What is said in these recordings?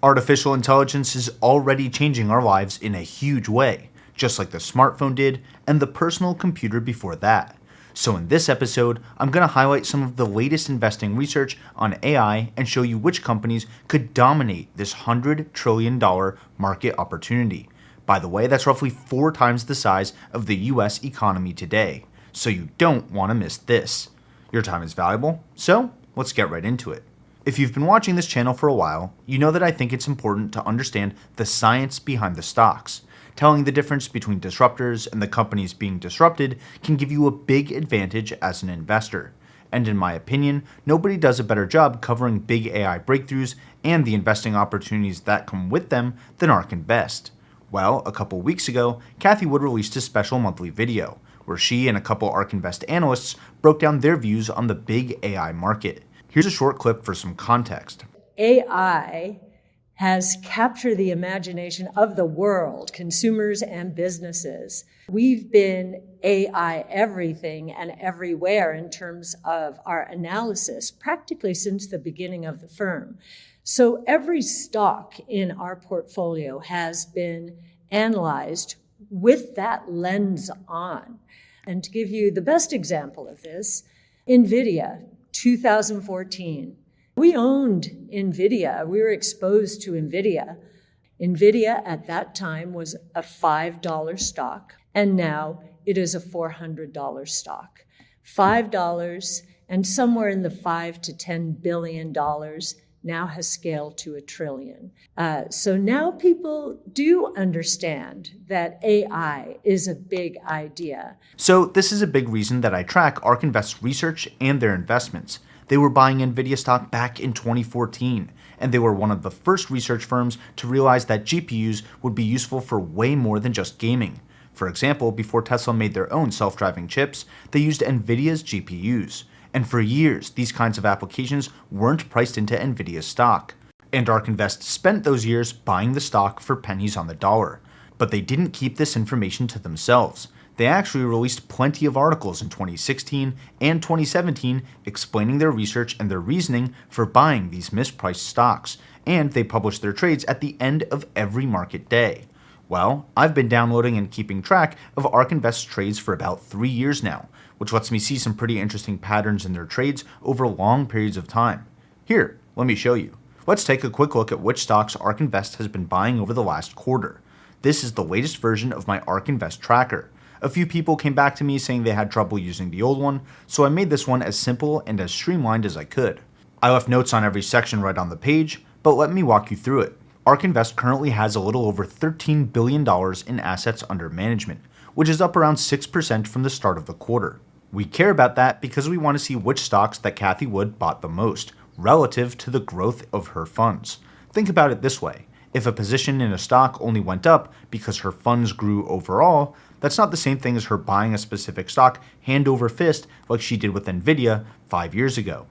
Artificial intelligence is already changing our lives in a huge way, just like the smartphone did and the personal computer before that. So in this episode, I'm going to highlight some of the latest investing research on AI and show you which companies could dominate this $100 trillion market opportunity. By the way, that's roughly 4 times the size of the US economy today. So you don't want to miss this. Your time is valuable, so let's get right into it. If you've been watching this channel for a while, you know that I think it's important to understand the science behind the stocks. Telling the difference between disruptors and the companies being disrupted can give you a big advantage as an investor. And in my opinion, nobody does a better job covering big AI breakthroughs and the investing opportunities that come with them than ARK Invest. Well, a couple weeks ago, Cathie Wood released a special monthly video, where she and a couple ARK Invest analysts broke down their views on the big AI market. Here's a short clip for some context. AI has captured the imagination of the world, consumers and businesses. We've been AI everything and everywhere in terms of our analysis, practically since the beginning of the firm. So every stock in our portfolio has been analyzed with that lens on. And to give you the best example of this, NVDA, 2014. We owned NVDA. We were exposed to NVIDIA. NVIDIA at that time was a $5 stock, and now it is a $400 stock. $5 and somewhere in the $5 to $10 billion now has scaled to $1 trillion. So now people do understand that AI is a big idea. So this is a big reason that I track ARK Invest's research and their investments. They were buying NVIDIA stock back in 2014, and they were one of the first research firms to realize that GPUs would be useful for way more than just gaming. For example, before Tesla made their own self-driving chips, they used NVIDIA's GPUs. And for years, these kinds of applications weren't priced into NVIDIA's stock. And ARK Invest spent those years buying the stock for pennies on the dollar. But they didn't keep this information to themselves. They actually released plenty of articles in 2016 and 2017 explaining their research and their reasoning for buying these mispriced stocks. And they published their trades at the end of every market day. Well, I've been downloading and keeping track of ARK Invest's trades for about 3 years now, which lets me see some pretty interesting patterns in their trades over long periods of time. Here, let me show you. Let's take a quick look at which stocks ARK Invest has been buying over the last quarter. This is the latest version of my ARK Invest tracker. A few people came back to me saying they had trouble using the old one, so I made this one as simple and as streamlined as I could. I left notes on every section right on the page, but let me walk you through it. ARK Invest currently has a little over $13 billion in assets under management, which is up around 6% from the start of the quarter. We care about that because we want to see which stocks that Cathie Wood bought the most, relative to the growth of her funds. Think about it this way. If a position in a stock only went up because her funds grew overall, that's not the same thing as her buying a specific stock hand over fist like she did with NVIDIA 5 years ago.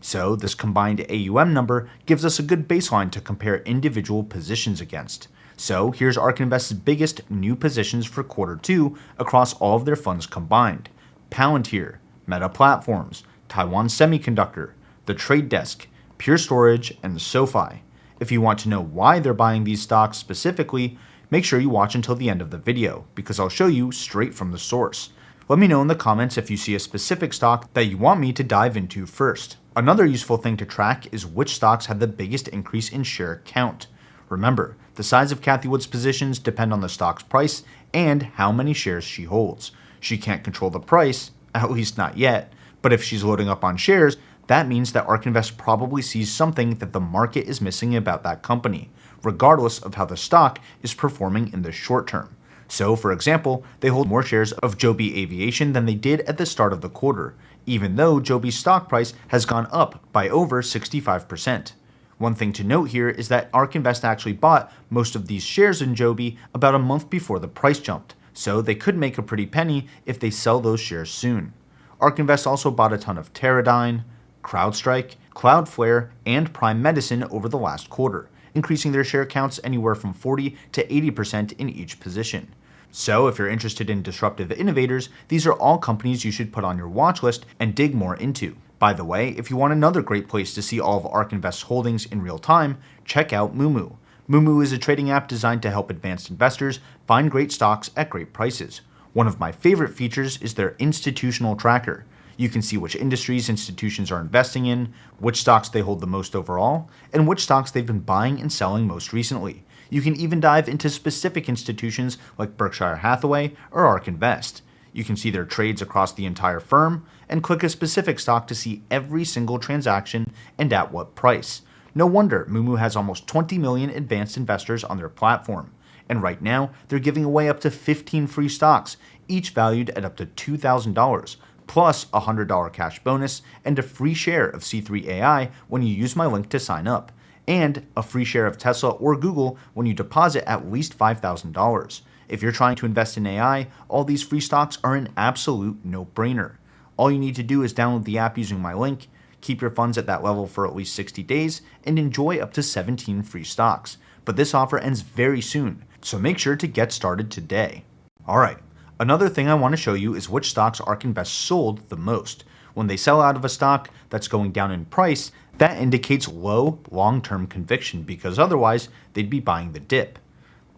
So this combined AUM number gives us a good baseline to compare individual positions against. So here's ARK Invest's biggest new positions for quarter 2 across all of their funds combined. Palantir, Meta Platforms, Taiwan Semiconductor, The Trade Desk, Pure Storage, and SoFi. If you want to know why they're buying these stocks specifically, make sure you watch until the end of the video, because I'll show you straight from the source. Let me know in the comments if you see a specific stock that you want me to dive into first. Another useful thing to track is which stocks have the biggest increase in share count. Remember, the size of Cathie Wood's positions depend on the stock's price and how many shares she holds. She can't control the price, at least not yet, but if she's loading up on shares, that means that ARK Invest probably sees something that the market is missing about that company, regardless of how the stock is performing in the short term. So, for example, they hold more shares of Joby Aviation than they did at the start of the quarter, even though Joby's stock price has gone up by over 65%. One thing to note here is that ARK Invest actually bought most of these shares in Joby about a month before the price jumped, so they could make a pretty penny if they sell those shares soon. ARK Invest also bought a ton of Teradyne, CrowdStrike, Cloudflare, and Prime Medicine over the last quarter, increasing their share counts anywhere from 40 to 80% in each position. So if you're interested in disruptive innovators, these are all companies you should put on your watch list and dig more into. By the way, if you want another great place to see all of ARK Invest's holdings in real time, check out Moomoo. Moomoo is a trading app designed to help advanced investors find great stocks at great prices. One of my favorite features is their institutional tracker. You can see which industries institutions are investing in, which stocks they hold the most overall, and which stocks they've been buying and selling most recently. You can even dive into specific institutions like Berkshire Hathaway or ARK Invest. You can see their trades across the entire firm and click a specific stock to see every single transaction and at what price. No wonder Moomoo has almost 20 million advanced investors on their platform. And right now, they're giving away up to 15 free stocks, each valued at up to $2,000, plus a $100 cash bonus and a free share of C3 AI when you use my link to sign up, and a free share of Tesla or Google when you deposit at least $5,000. If you're trying to invest in AI, all these free stocks are an absolute no-brainer. All you need to do is download the app using my link, keep your funds at that level for at least 60 days, and enjoy up to 17 free stocks. But this offer ends very soon, so make sure to get started today. Alright, another thing I want to show you is which stocks ARK Invest sold the most. When they sell out of a stock that's going down in price, that indicates low long-term conviction because otherwise they'd be buying the dip.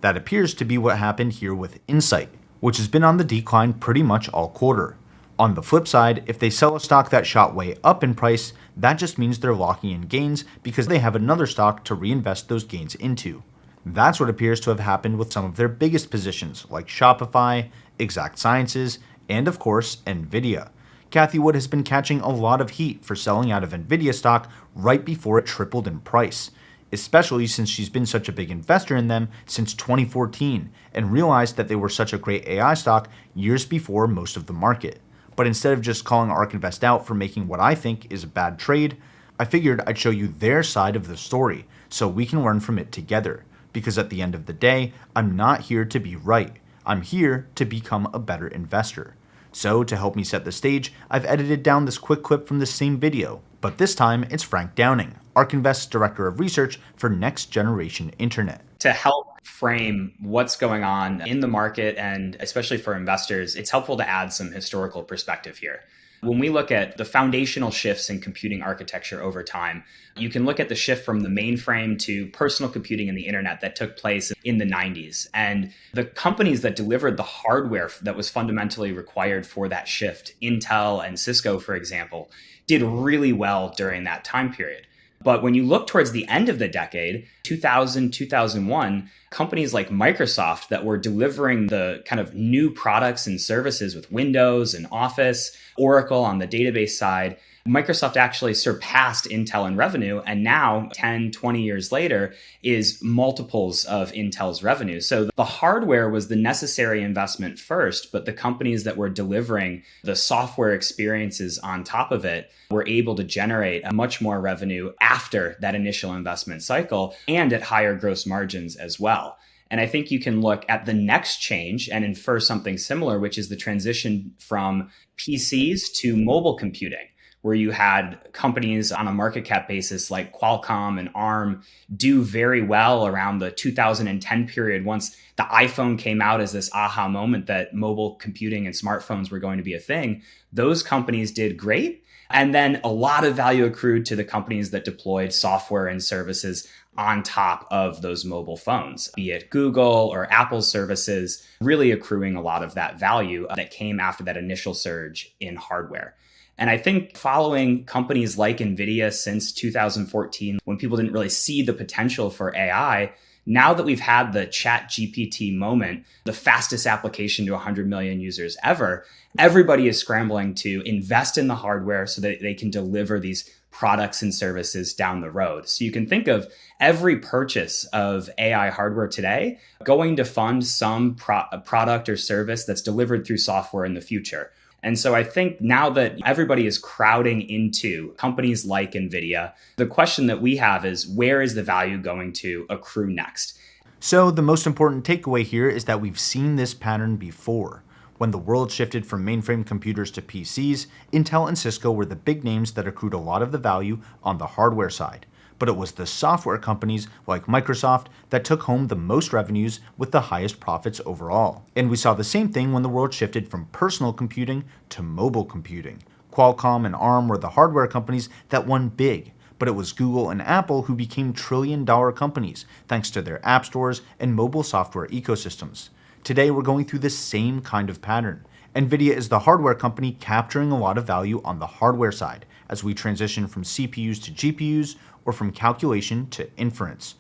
That appears to be what happened here with Insight, which has been on the decline pretty much all quarter. On the flip side, if they sell a stock that shot way up in price, that just means they're locking in gains because they have another stock to reinvest those gains into. That's what appears to have happened with some of their biggest positions like Shopify, Exact Sciences, and of course, NVDA. Cathie Wood has been catching a lot of heat for selling out of NVIDIA stock right before it tripled in price, especially since she's been such a big investor in them since 2014 and realized that they were such a great AI stock years before most of the market. But instead of just calling ARK Invest out for making what I think is a bad trade, I figured I'd show you their side of the story so we can learn from it together. Because at the end of the day, I'm not here to be right. I'm here to become a better investor. So to help me set the stage, I've edited down this quick clip from the same video, but this time it's Frank Downing, ARK Invest's Director of Research for Next Generation Internet. To help frame what's going on in the market, and especially for investors, it's helpful to add some historical perspective here. When we look at the foundational shifts in computing architecture over time, you can look at the shift from the mainframe to personal computing and the internet that took place in the 90s. And the companies that delivered the hardware that was fundamentally required for that shift, Intel and Cisco, for example, did really well during that time period. But when you look towards the end of the decade, 2000, 2001, companies like Microsoft that were delivering the kind of new products and services with Windows and Office, Oracle on the database side, Microsoft actually surpassed Intel in revenue, and now 10, 20 years later is multiples of Intel's revenue. So the hardware was the necessary investment first, but the companies that were delivering the software experiences on top of it were able to generate much more revenue after that initial investment cycle and at higher gross margins as well. And I think you can look at the next change and infer something similar, which is the transition from PCs to mobile computing, where you had companies on a market cap basis like Qualcomm and ARM do very well around the 2010 period, once the iPhone came out as this aha moment that mobile computing and smartphones were going to be a thing. Those companies did great. And then a lot of value accrued to the companies that deployed software and services on top of those mobile phones, be it Google or Apple's services, really accruing a lot of that value that came after that initial surge in hardware. And I think following companies like NVIDIA since 2014, when people didn't really see the potential for AI, now that we've had the ChatGPT moment, the fastest application to 100 million users ever, everybody is scrambling to invest in the hardware so that they can deliver these products and services down the road. So you can think of every purchase of AI hardware today going to fund some product or service that's delivered through software in the future. And so I think now that everybody is crowding into companies like NVIDIA, the question that we have is, where is the value going to accrue next? So the most important takeaway here is that we've seen this pattern before. When the world shifted from mainframe computers to PCs, Intel and Cisco were the big names that accrued a lot of the value on the hardware side. But it was the software companies like Microsoft that took home the most revenues with the highest profits overall. And we saw the same thing when the world shifted from personal computing to mobile computing. Qualcomm and ARM were the hardware companies that won big, but it was Google and Apple who became trillion-dollar companies thanks to their app stores and mobile software ecosystems. Today, we're going through the same kind of pattern. NVIDIA is the hardware company capturing a lot of value on the hardware side as we transition from CPUs to GPUs or from calculation to inference.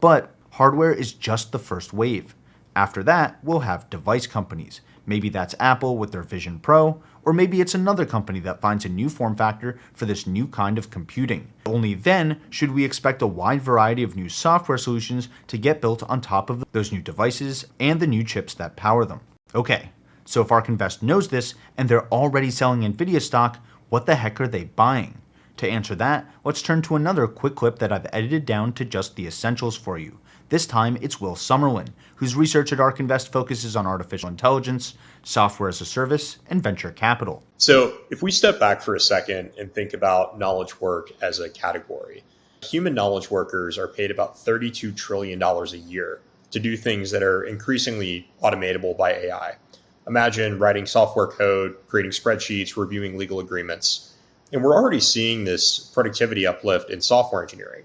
But hardware is just the first wave. After that, we'll have device companies. Maybe that's Apple with their Vision Pro, or maybe it's another company that finds a new form factor for this new kind of computing. Only then should we expect a wide variety of new software solutions to get built on top of those new devices and the new chips that power them. Okay, so if ARK Invest knows this and they're already selling NVIDIA stock, what the heck are they buying? To answer that, let's turn to another quick clip that I've edited down to just the essentials for you. This time, it's Will Summerlin, whose research at ARK Invest focuses on artificial intelligence, software as a service, and venture capital. So if we step back for a second and think about knowledge work as a category, human knowledge workers are paid about $32 trillion a year to do things that are increasingly automatable by AI. Imagine writing software code, creating spreadsheets, reviewing legal agreements. And we're already seeing this productivity uplift in software engineering.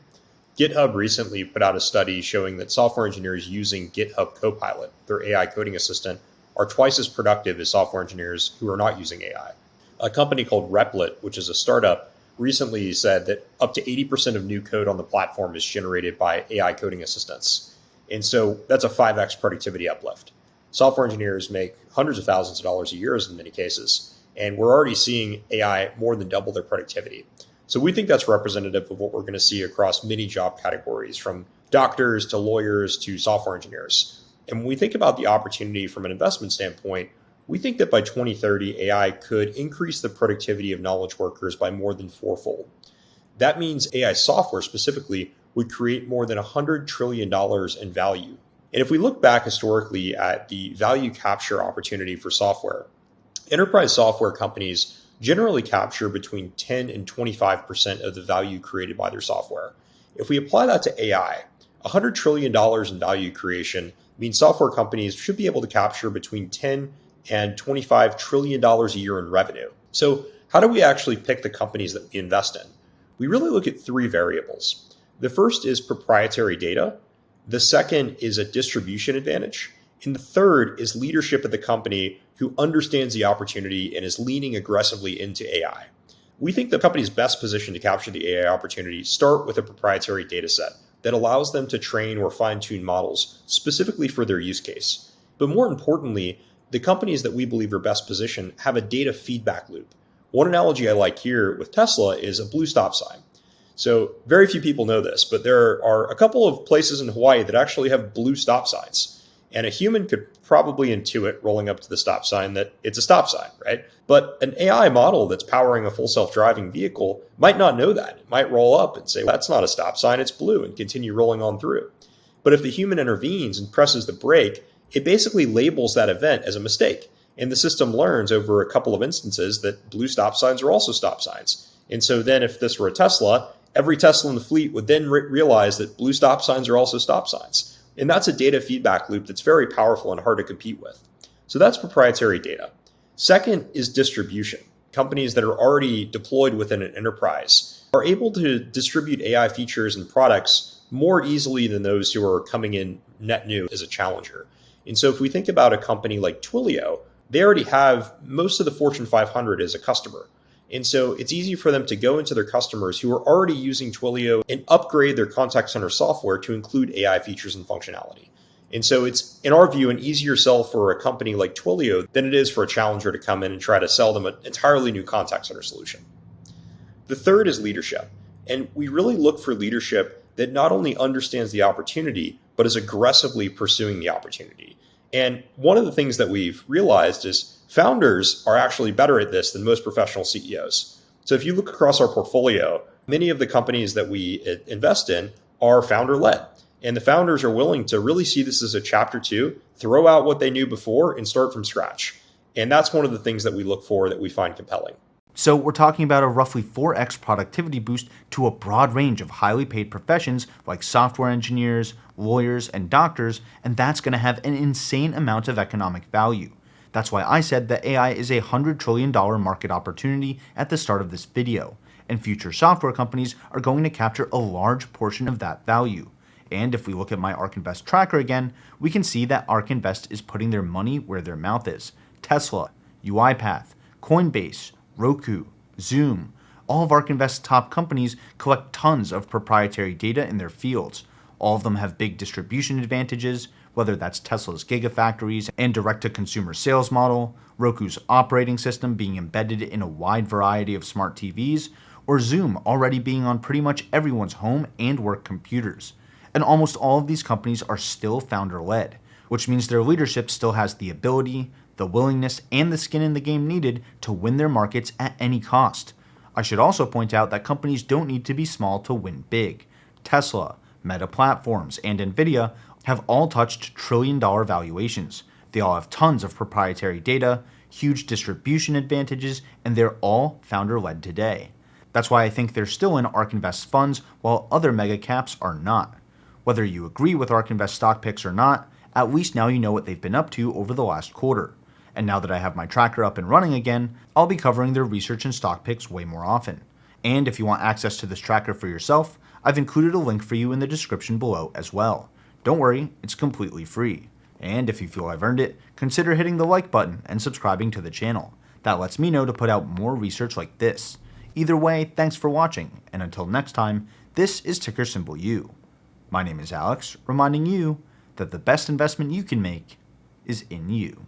GitHub recently put out a study showing that software engineers using GitHub Copilot, their AI coding assistant, are twice as productive as software engineers who are not using AI. A company called Replit, which is a startup, recently said that up to 80% of new code on the platform is generated by AI coding assistants. And so that's a 5x productivity uplift. Software engineers make hundreds of thousands of dollars a year in many cases, and we're already seeing AI more than double their productivity. So we think that's representative of what we're going to see across many job categories, from doctors to lawyers to software engineers. And when we think about the opportunity from an investment standpoint, we think that by 2030, AI could increase the productivity of knowledge workers by more than fourfold. That means AI software specifically would create more than $100 trillion in value. And if we look back historically at the value capture opportunity for software, enterprise software companies generally capture between 10 and 25% of the value created by their software. If we apply that to AI, $100 trillion in value creation means software companies should be able to capture between 10 and $25 trillion a year in revenue. So how do we actually pick the companies that we invest in? We really look at three variables. The first is proprietary data. The second is a distribution advantage. And the third is leadership at the company who understands the opportunity and is leaning aggressively into AI. We think the companies best positioned to capture the AI opportunity start with a proprietary data set that allows them to train or fine-tune models specifically for their use case. But more importantly, the companies that we believe are best positioned have a data feedback loop. One analogy I like here with Tesla is a blue stop sign. So very few people know this, but there are a couple of places in Hawaii that actually have blue stop signs. And a human could probably intuit rolling up to the stop sign that it's a stop sign, right? But an AI model that's powering a full self-driving vehicle might not know that. It might roll up and say, well, that's not a stop sign, it's blue, and continue rolling on through. But if the human intervenes and presses the brake, it basically labels that event as a mistake. And the system learns over a couple of instances that blue stop signs are also stop signs. And so then if this were a Tesla, every Tesla in the fleet would then realize that blue stop signs are also stop signs. And that's a data feedback loop that's very powerful and hard to compete with. So that's proprietary data. Second is distribution. Companies that are already deployed within an enterprise are able to distribute AI features and products more easily than those who are coming in net new as a challenger. And so if we think about a company like Twilio, they already have most of the Fortune 500 as a customer. And so it's easy for them to go into their customers who are already using Twilio and upgrade their contact center software to include AI features and functionality. And so it's, in our view, an easier sell for a company like Twilio than it is for a challenger to come in and try to sell them an entirely new contact center solution. The third is leadership. And we really look for leadership that not only understands the opportunity, but is aggressively pursuing the opportunity. And one of the things that we've realized is founders are actually better at this than most professional CEOs. So if you look across our portfolio, many of the companies that we invest in are founder-led. And the founders are willing to really see this as a chapter 2, throw out what they knew before and start from scratch. And that's one of the things that we look for that we find compelling. So we're talking about a roughly 4x productivity boost to a broad range of highly paid professions like software engineers, lawyers, and doctors, and that's going to have an insane amount of economic value. That's why I said that AI is a $100 trillion market opportunity at the start of this video, and future software companies are going to capture a large portion of that value. And if we look at my ARK Invest tracker again, we can see that ARK Invest is putting their money where their mouth is. Tesla, UiPath, Coinbase, Roku, Zoom, all of ARK Invest's top companies collect tons of proprietary data in their fields. All of them have big distribution advantages, whether that's Tesla's gigafactories and direct-to-consumer sales model, Roku's operating system being embedded in a wide variety of smart TVs, or Zoom already being on pretty much everyone's home and work computers. And almost all of these companies are still founder-led, which means their leadership still has the ability, the willingness, and the skin in the game needed to win their markets at any cost. I should also point out that companies don't need to be small to win big. Tesla, Meta Platforms, and NVDA have all touched trillion-dollar valuations. They all have tons of proprietary data, huge distribution advantages, and they're all founder-led today. That's why I think they're still in ARK Invest funds while other mega caps are not. Whether you agree with ARK Invest stock picks or not, at least now you know what they've been up to over the last quarter. And now that I have my tracker up and running again, I'll be covering their research and stock picks way more often. And if you want access to this tracker for yourself, I've included a link for you in the description below as well. Don't worry, it's completely free. And if you feel I've earned it, consider hitting the like button and subscribing to the channel. That lets me know to put out more research like this. Either way, thanks for watching, and until next time, this is ticker symbol U. My name is Alex, reminding you that the best investment you can make is in you.